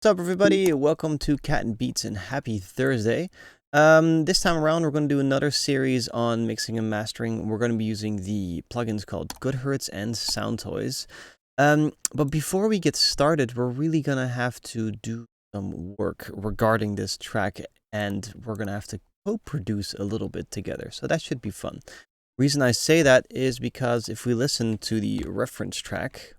What's up, everybody? Welcome to Cat and Beats and happy Thursday. This time around, we're going to do another series on mixing and mastering. We're going to be using the plugins called GoodHertz and Sound Toys. But before we get started, we're really going to have to do some work regarding this track, and we're going to have to co-produce a little bit together. So that should be fun. Reason I say that is because if we listen to the reference track,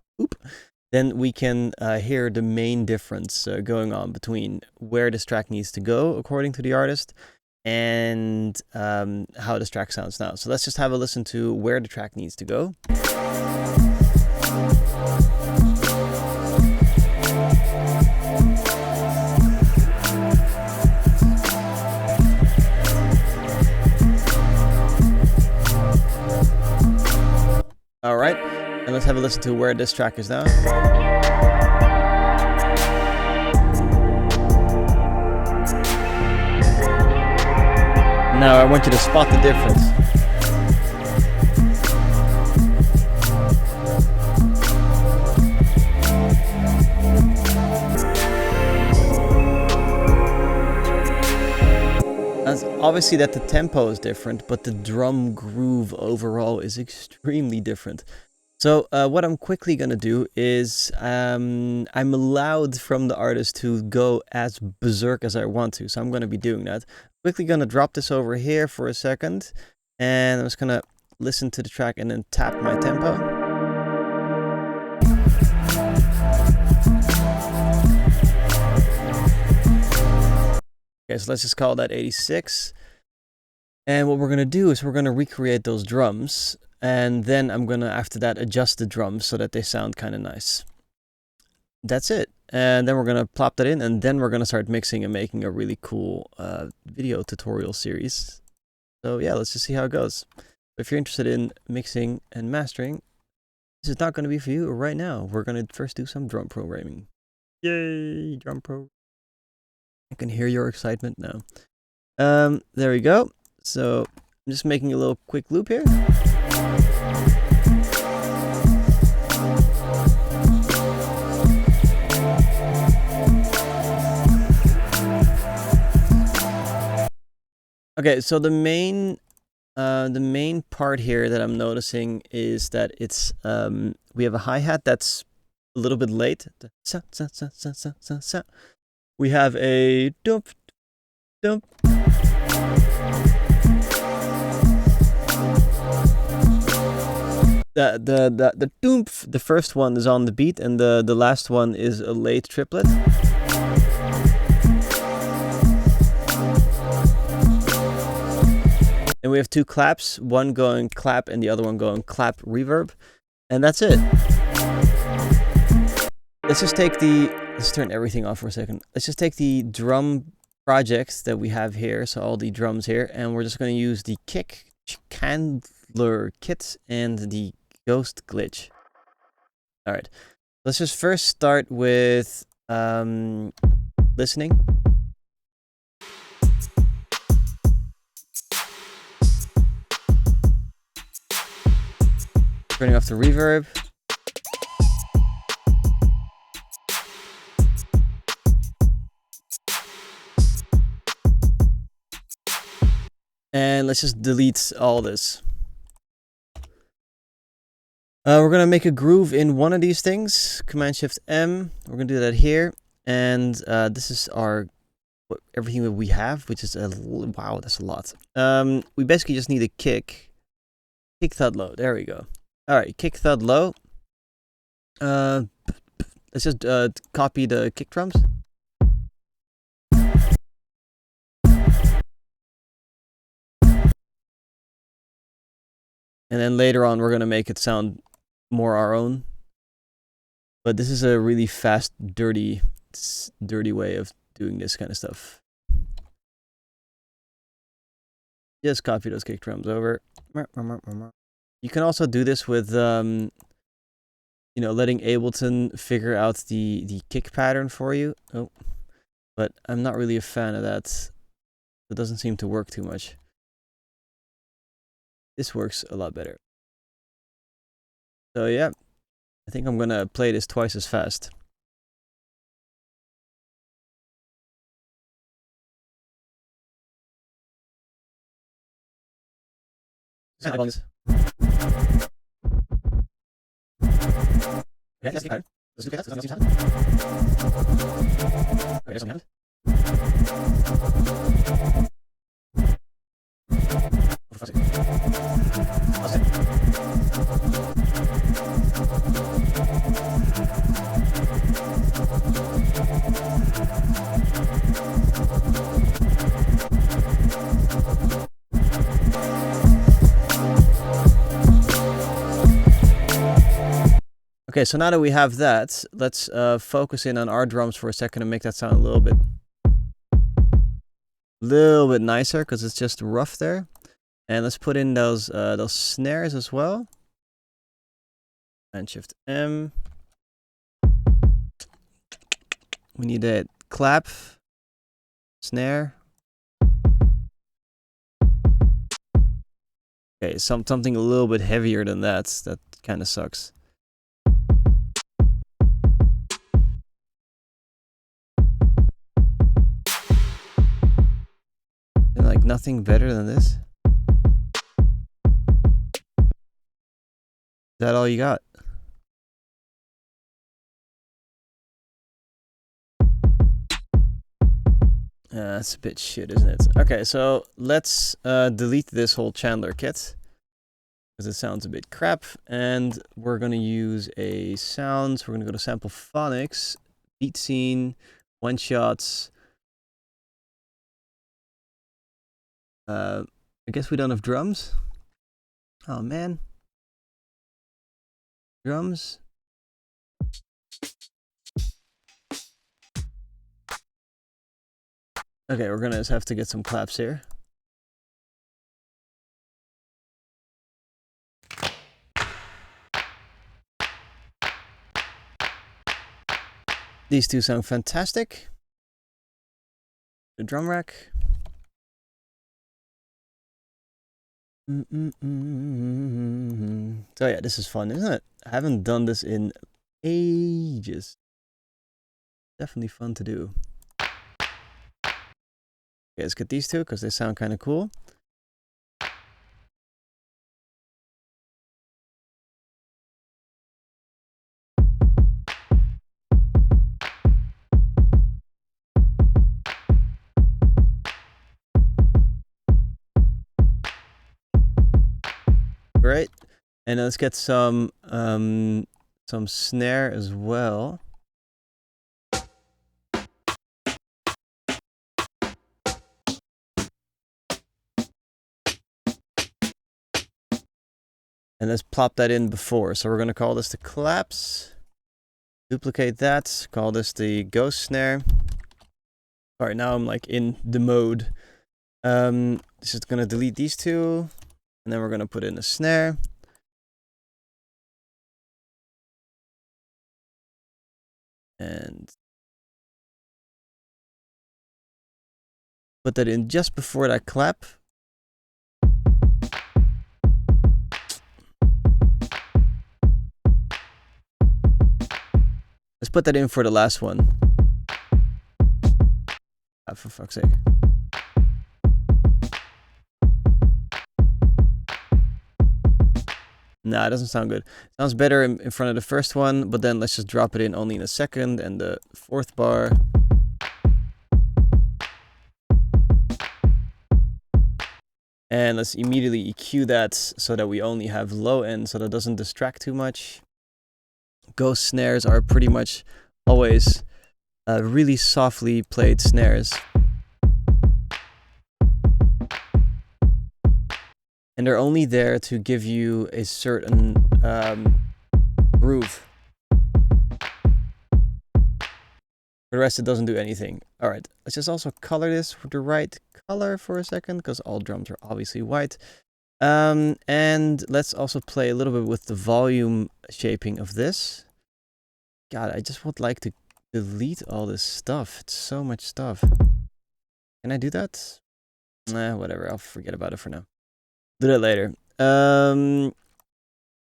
then we can hear the main difference going on between where this track needs to go according to the artist and how this track sounds now. So let's just have a listen to where the track needs to go. All right, and let's have a listen to where this track is now. Now I want you to spot the difference. Obviously that the tempo is different, but the drum groove overall is extremely different. So what I'm quickly going to do is I'm allowed from the artist to go as berserk as I want to. So I'm going to be doing that. Quickly going to drop this over here for a second. And I'm just going to listen to the track and then tap my tempo. Okay, so let's just call that 86. And what we're going to do is we're going to recreate those drums. And then I'm going to, after that, adjust the drums so that they sound kind of nice. That's it. And then we're going to plop that in, and then we're going to start mixing and making a really cool video tutorial series. So yeah, let's just see how it goes. If you're interested in mixing and mastering, this is not going to be for you right now. We're going to first do some drum programming. Yay, drum pro. I can hear your excitement now. There we go. So I'm just making a little quick loop here. Okay, so the main part here that I'm noticing is that it's we have a hi-hat that's a little bit late. We have a dump dump. The doomph, the first one is on the beat, and the last one is a late triplet. And we have two claps, one going clap and the other one going clap reverb. And that's it. Let's turn everything off for a second. Let's just take the drum projects that we have here, so all the drums here, and we're just going to use the kick candler kit and the ghost glitch. All right, let's just first start with listening. Turning off the reverb. And let's just delete all this. We're going to make a groove in one of these things. Command-Shift-M. We're going to do that here. And this is everything that we have, which is wow, that's a lot. We basically just need a kick. Kick thud low. There we go. All right, kick thud low. Let's just copy the kick drums. And then later on, we're going to make it sound more our own. But this is a really fast, dirty way of doing this kind of stuff. Just copy those kick drums over. You can also do this with, letting Ableton figure out the kick pattern for you. Oh, but I'm not really a fan of that. It doesn't seem to work too much. This works a lot better. So yeah, I think I'm gonna play this twice as fast. Okay, let's keep Let's do that. Let's see okay, there's something Okay, so now that we have that, let's focus in on our drums for a second and make that sound a little bit nicer, because it's just rough there. And let's put in those snares as well. And Shift M. We need a clap, snare. Okay, something a little bit heavier than that. That kind of sucks. And like nothing better than this. Is that all you got? That's a bit shit, isn't it? Okay, so let's delete this whole Chandler kit, because it sounds a bit crap, and we're going to use a sound. So we're going to go to Sample Phonics, Beat Scene, One Shots. I guess we don't have drums. Oh man. Drums. Okay, we're gonna just have to get some claps here. These two sound fantastic. The drum rack. So yeah, this is fun, isn't it? I haven't done this in ages. Definitely fun to do. Okay, let's get these two because they sound kind of cool. Great. And let's get some snare as well. And let's plop that in before. So we're going to call this the claps. Duplicate that. Call this the ghost snare. All right, now I'm like in the mode. Just going to delete these two. And then we're going to put in a snare. And put that in just before that clap. Let's put that in for the last one. Ah, for fuck's sake. Nah, it doesn't sound good. It sounds better in front of the first one, but then let's just drop it in only in the second and the fourth bar. And let's immediately EQ that so that we only have low end so that it doesn't distract too much. Ghost snares are pretty much always really softly played snares. And they're only there to give you a certain groove. For the rest, it doesn't do anything. All right, let's just also color this with the right color for a second, because all drums are obviously white. And let's also play a little bit with the volume shaping of this. God, I just would like to delete all this stuff. It's so much stuff. Can I do that? Nah, whatever. I'll forget about it for now. Do that later.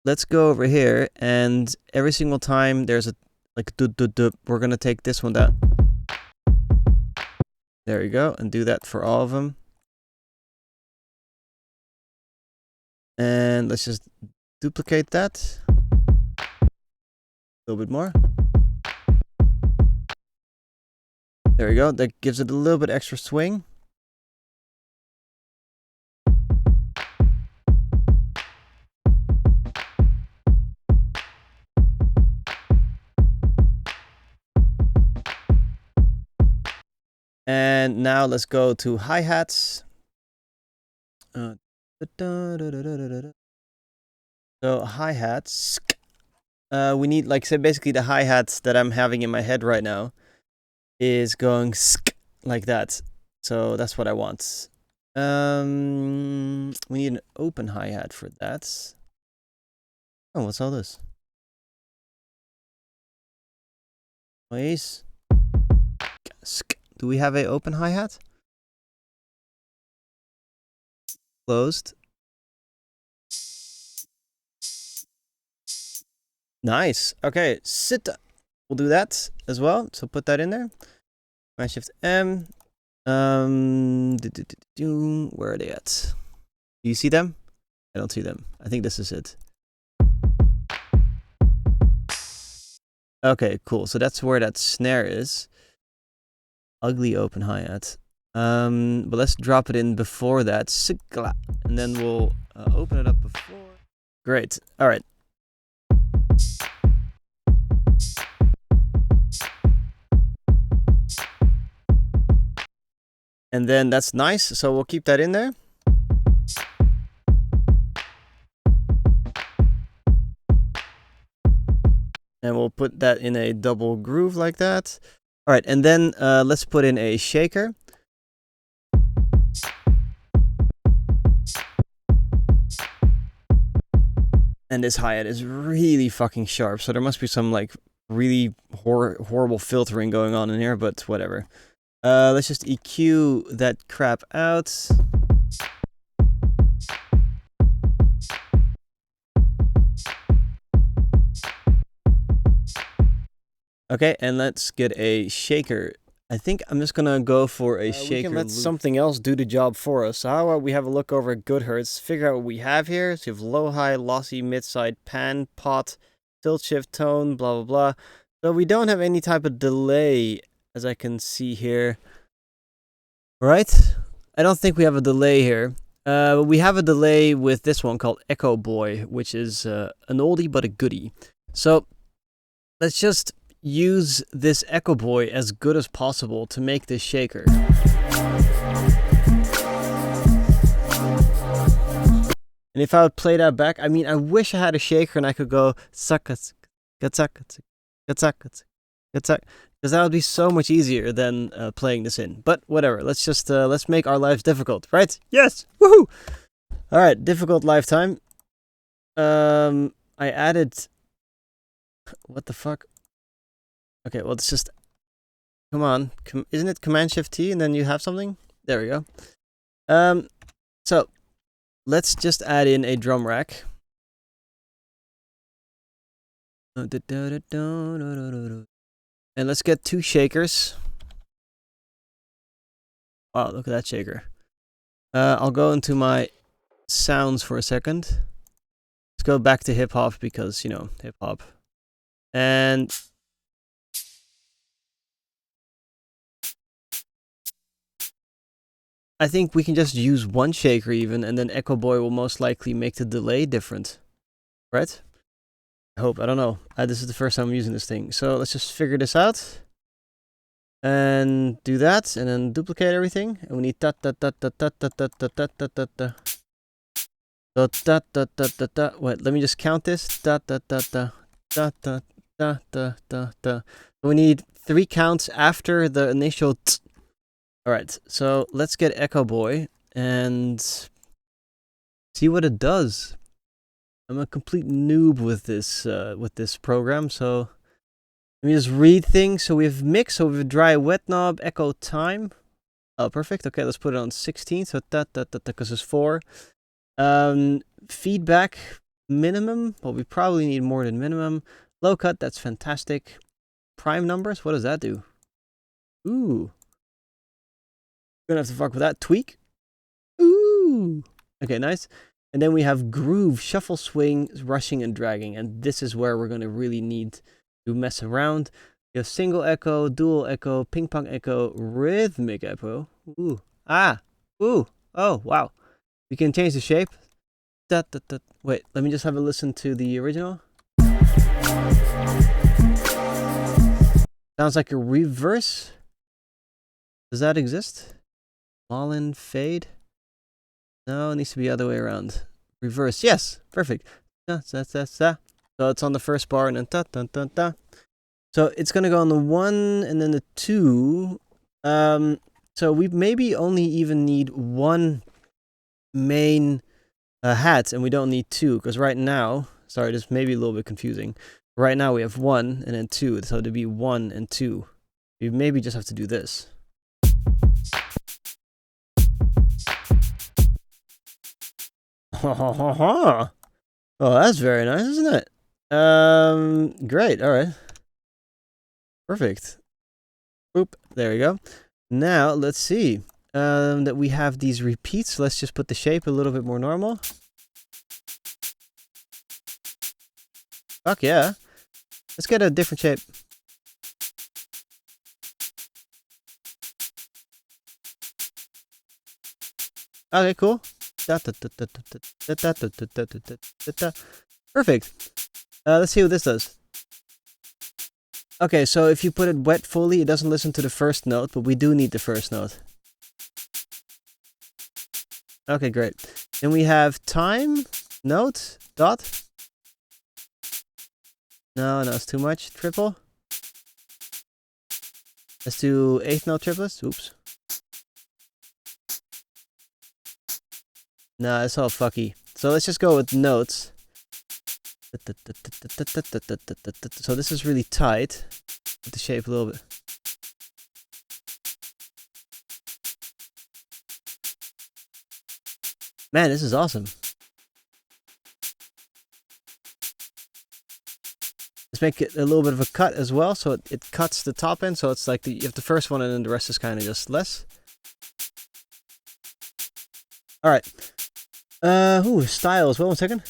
Let's go over here, and every single time there's a like we're gonna take this one down. There you go, and do that for all of them. And let's just duplicate that. A little bit more. There we go. That gives it a little bit extra swing. And now let's go to hi-hats. So hi-hats. We need, like, say, basically the hi-hats that I'm having in my head right now is going like that. So that's what I want. We need an open hi-hat for that. Oh, what's all this? Please. Do we have a open hi-hat? Closed. Nice. Okay, sit. We'll do that as well. So put that in there. Command Shift M. Where are they at? Do you see them? I don't see them. I think this is it. Okay, cool. So that's where that snare is. Ugly open hi-hat. But let's drop it in before that. And then we'll open it up before. Great. All right. And then that's nice. So we'll keep that in there. And we'll put that in a double groove like that. All right. And then let's put in a shaker. And this hi-hat is really fucking sharp. So there must be some like really horrible filtering going on in here, but whatever. Let's just EQ that crap out. Okay, and let's get a shaker. I think I'm just gonna go for a shaker. We can let something else do the job for us. So how about we have a look over at GoodHertz, figure out what we have here. So you have low, high, lossy, mid-side, pan, pot, tilt, shift, tone, blah, blah, blah. So we don't have any type of delay, as I can see here. Right? I don't think we have a delay here. But we have a delay with this one called Echo Boy, which is an oldie but a goodie. So let's just use this Echo Boy as good as possible to make this shaker. And if I would play that back, I mean, I wish I had a shaker and I could go because that would be so much easier than playing this in. But whatever, let's just let's make our lives difficult, right? Yes, woohoo! All right, difficult lifetime. I added. What the fuck? Okay, well, it's just, come on, isn't it Command Shift T and then you have something? There we go. So let's just add in a drum rack. And let's get 2 shakers. Wow, look at that shaker. I'll go into my sounds for a second. Let's go back to hip hop because, you know, hip hop. And I think we can just use 1 shaker even, and then Echo Boy will most likely make the delay different. Right? I hope. I don't know. This is the first time I'm using this thing. So let's just figure this out. And do that, and then duplicate everything. And we need Wait, let me just count this. We need 3 counts after the initial t. Alright, so let's get Echo Boy and see what it does. I'm a complete noob with this program, so let me just read things. So we have mix, so we have dry, wet knob, echo time. Oh, perfect. Okay, let's put it on 16. So because it's 4. Feedback minimum. Well, we probably need more than minimum. Low cut, that's fantastic. Prime numbers, what does that do? Ooh. Gonna have to fuck with that. Tweak. Ooh. Okay, nice. And then we have groove, shuffle, swing, rushing, and dragging. And this is where we're going to really need to mess around. You have single echo, dual echo, ping pong echo, rhythmic echo. Ooh. Ah. Ooh. Oh, wow. We can change the shape. Wait, let me just have a listen to the original. Sounds like a reverse. Does that exist? Fallen fade? No, it needs to be the other way around. Reverse. Yes, perfect. So it's on the first bar and then ta ta ta ta. So it's gonna go on the 1 and then the 2. So we maybe only even need 1 main hat, and we don't need 2, because right now, sorry, this may be a little bit confusing. Right now we have 1 and then 2, so to be 1 and 2, we maybe just have to do this. Oh, that's very nice, isn't it? Great. All right. Perfect. Boop. There we go. Now let's see. That we have these repeats. Let's just put the shape a little bit more normal. Fuck yeah. Let's get a different shape. Okay, cool. Perfect. Let's see what this does. Okay, so if you put it wet fully, it doesn't listen to the first note, but we do need the first note. Okay, great. Then we have time, note, dot. No, it's too much. Triple. Let's do 8th note triplets. Oops. Nah, it's all fucky. So let's just go with notes. So this is really tight. Put the shape a little bit. Man, this is awesome. Let's make it a little bit of a cut as well, so it cuts the top end, so it's like you have the first one and then the rest is kind of just less. Alright. Style as well, 1 second.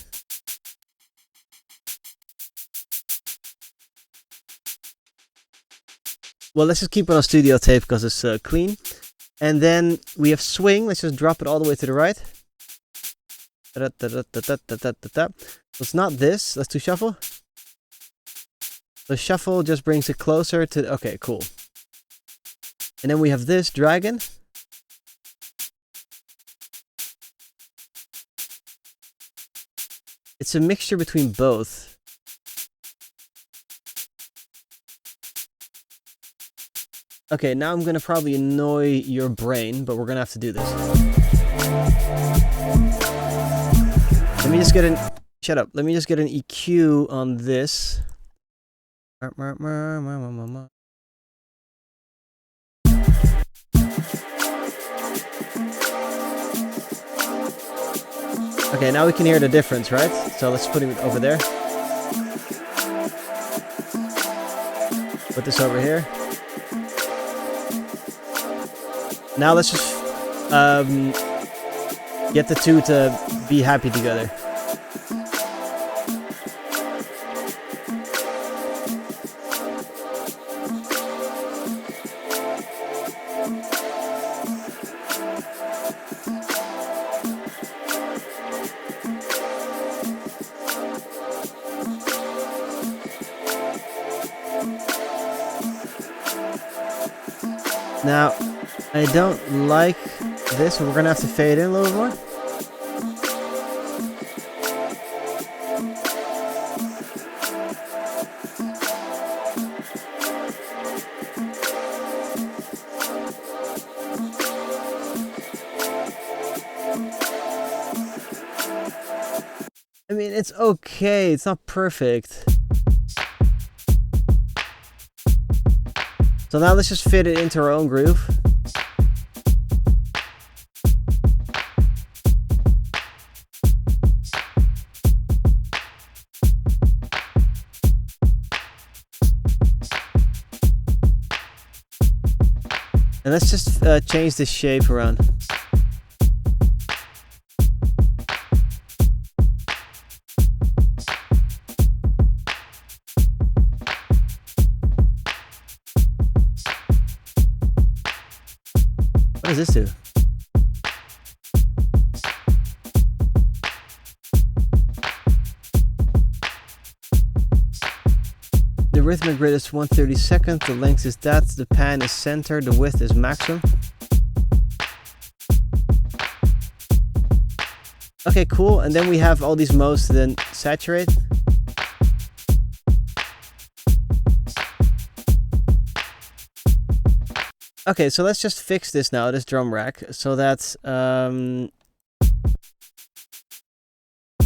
Well, let's just keep it on studio tape because it's clean. And then we have swing. Let's just drop it all the way to the right. It's not this. Let's do shuffle. So shuffle just brings it closer to... Okay, cool. And then we have this dragon. It's a mixture between both. Okay, now I'm gonna probably annoy your brain, but we're gonna have to do this. Let me just get an... Shut up. Let me just get an EQ on this. Okay, now we can hear the difference, right? So let's put it over there. Put this over here. Now let's just get the two to be happy together. Now, I don't like this, so we're gonna have to fade in a little more. I mean, it's okay, it's not perfect. So now let's just fit it into our own groove. And let's just change this shape around. What does this do? The rhythmic rate is 1/32, the length is that, the pan is center, the width is maximum. Okay, cool. And then we have all these modes to then saturate. Okay, so let's just fix this now, this drum rack, so that's 1,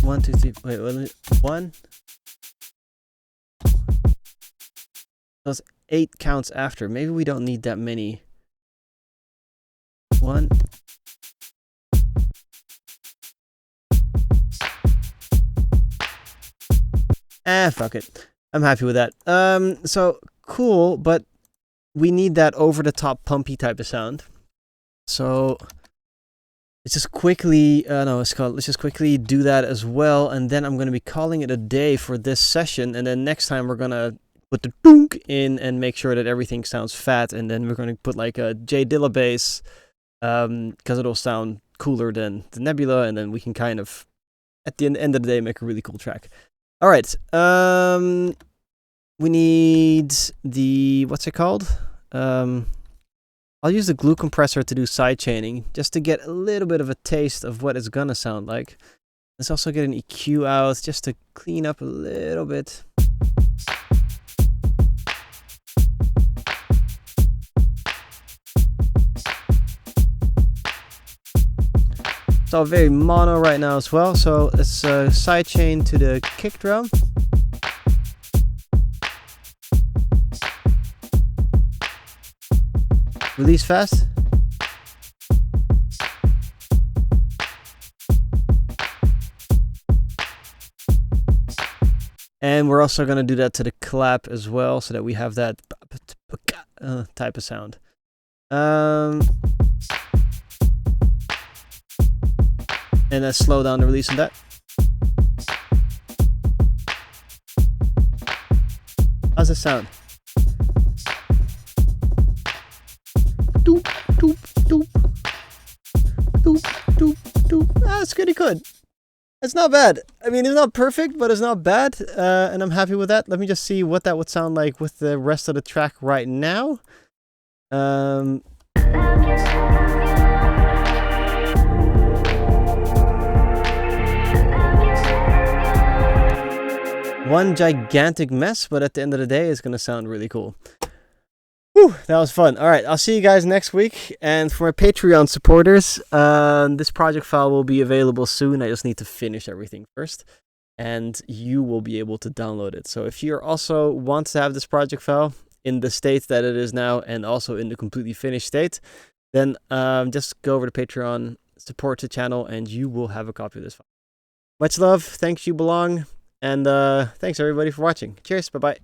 2, 3. Wait, 1. That's 8 counts after. Maybe we don't need that many. 1. Fuck it. I'm happy with that. So cool, but we need that over the top pumpy type of sound. So let's just quickly, let's just quickly do that as well. And then I'm going to be calling it a day for this session. And then next time we're going to put the dunk in and make sure that everything sounds fat. And then we're going to put like a J Dilla bass, because it'll sound cooler than the Nebula. And then we can kind of, at the end of the day, make a really cool track. All right. We need the, what's it called? I'll use the glue compressor to do sidechaining, just to get a little bit of a taste of what it's gonna sound like. Let's also get an EQ out, just to clean up a little bit. It's all very mono right now as well, so let's sidechain to the kick drum. Release fast. And we're also going to do that to the clap as well, so that we have that type of sound. And let's slow down the release of that. How's it sound? Doop, doop, doop. Doop, doop, doop. That's pretty good. It's not bad. I mean, it's not perfect, but it's not bad. And I'm happy with that. Let me just see what that would sound like with the rest of the track right now. One gigantic mess, but at the end of the day, it's going to sound really cool. Whew, that was fun. All right, I'll see you guys next week. And for my Patreon supporters, this project file will be available soon. I just need to finish everything first, and you will be able to download it. So if you also want to have this project file in the state that it is now, and also in the completely finished state, then just go over to Patreon, support the channel, and you will have a copy of this file. Much love. Thanks, Yuubelong. And thanks everybody for watching. Cheers. Bye-bye.